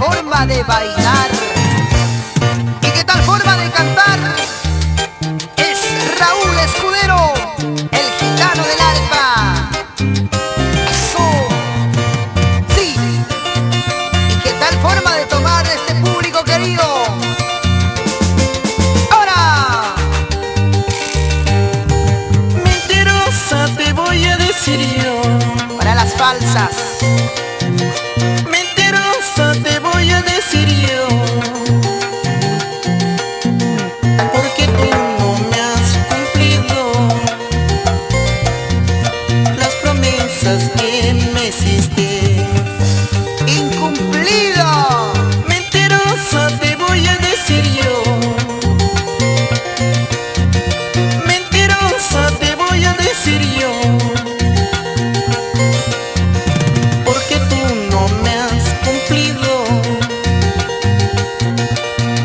forma de bailar? ¿Y qué tal forma de cantar? Es Raúl Escudero, el gitano del arpa. Eso. Sí. ¿Y qué tal forma de tomar este público querido? ¡Ahora! Mentirosa te voy a decir yo. Para las falsas. Mentirosa te voy a decir yo. Porque tú no me has cumplido las promesas que me hiciste. ¡Incumplido! Mentirosa te voy a decir yo. Mentirosa te voy a decir yo. Porque tú no me has cumplido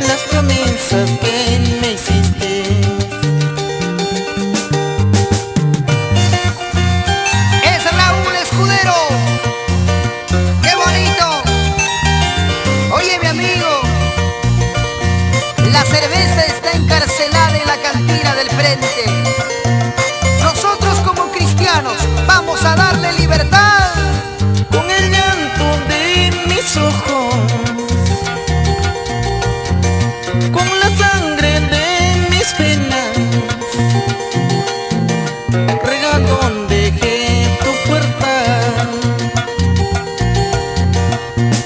las promesas que me hiciste. Es Raúl Escudero. ¡Qué bonito! Oye, mi amigo, la cerveza está encarcelada en la cantina del frente. Nosotros como cristianos vamos a darle libertad. Con el llanto de mis ojos, con la sangre de mis penas, regalón dejé tu puerta,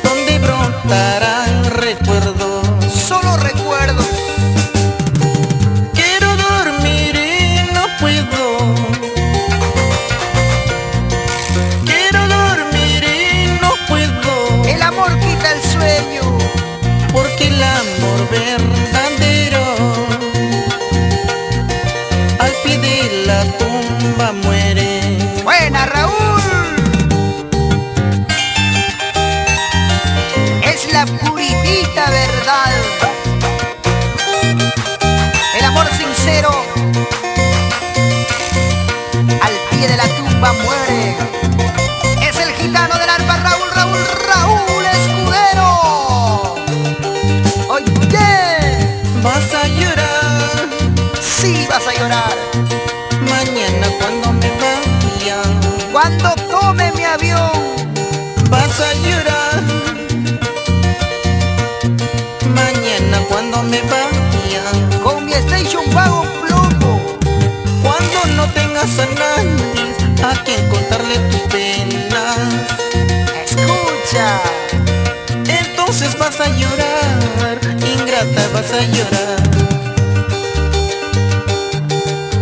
donde brotarán recuerdos. Solo recuerdos. Quiero dormir y no puedo. Quiero dormir y no puedo. El amor quita el sueño. Porque el amor verdadero al pie de la tumba muere. Buena, Raúl. Es la puritita verdad. El amor sincero al pie de la tumba muere. Es el gitano del arpa, Raúl, Raúl, Raúl Escudero. Oye, Vas a llorar sí vas a llorar mañana cuando me vaya. cuando tome mi avión. Vas a llorar mañana cuando me vaya. Con mi station pago plomo. Cuando no tengas a nadie a quien contarle tus penas, Escucha. entonces vas a llorar, ingrata vas a llorar.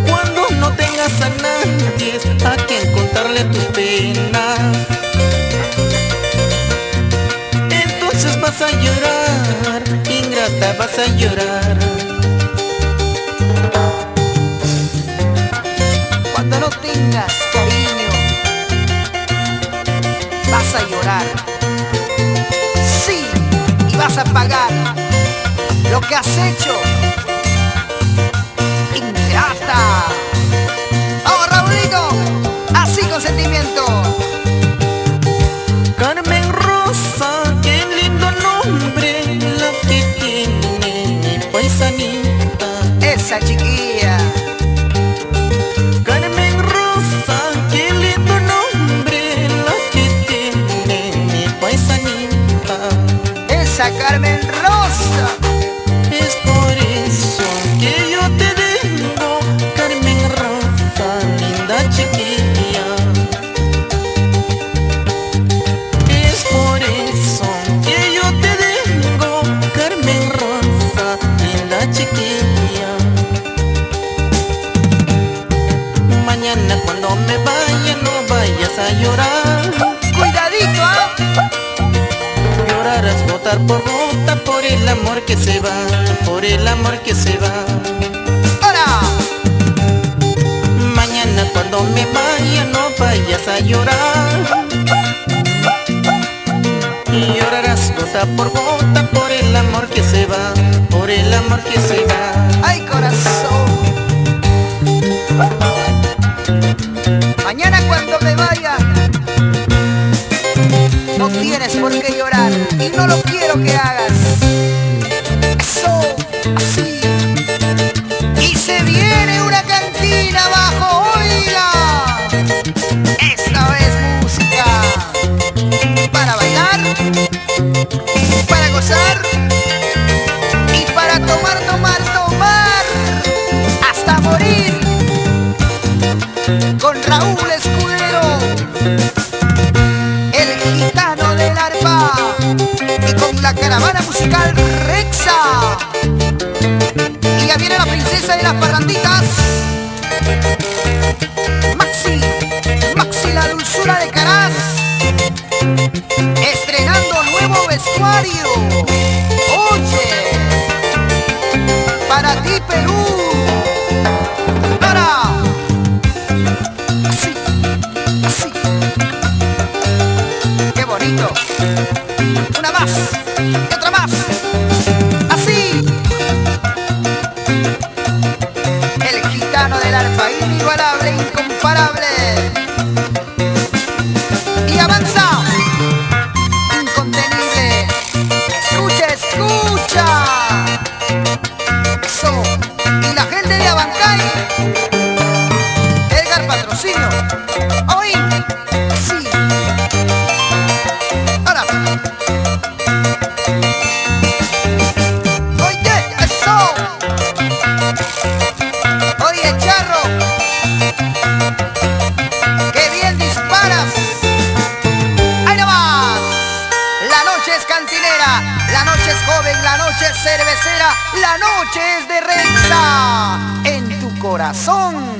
Cuando no tengas a nadie a quien contarle tus penas, entonces vas a llorar, ingrata vas a llorar. Cuando no tengas cariño, vas a llorar. Sí, y vas a pagar lo que has hecho. Ingrata. Vamos, Raulito, así con sentimiento. Carmen Rosa, qué lindo nombre la que tiene mi paisanita. Esa chiquilla. Carmen Rosa, qué lindo nombre la que tiene mi paisanita. Esa Carmen Rosa. Es por eso que yo te digo, Carmen Rosa, linda chiquilla. Es por eso que yo te digo, Carmen Rosa, linda chiquilla. Mañana cuando me vaya no vayas a llorar. Cuidadito, ¿ah? Llorarás gota por gota por el amor que se va, por el amor que se va. ¡Ahora! Mañana cuando me vaya no vayas a llorar. Y llorarás gota por gota por el amor que se va, por el amor que se va. ¡Ay, corazón! Mañana cuando me vaya, no tienes por qué llorar y no lo quiero que Maxi la dulzura de Caraz, estrenando nuevo vestuario. Oye, para ti Perú. Ahora, así, así. Qué bonito. Una más y otra más. Así. El gitano del arpa, inigualable, incomparable. Y avanza. Incontenible. Escucha, escucha. Eso. Y la gente de Abancay. Edgar Patrocinio. Hoy. Sí. Ahora. Oye, eso. Oye, Charro, qué bien disparas. Ahí nomás. La noche es cantinera, la noche es joven, la noche es cervecera, la noche es de Renza en tu corazón.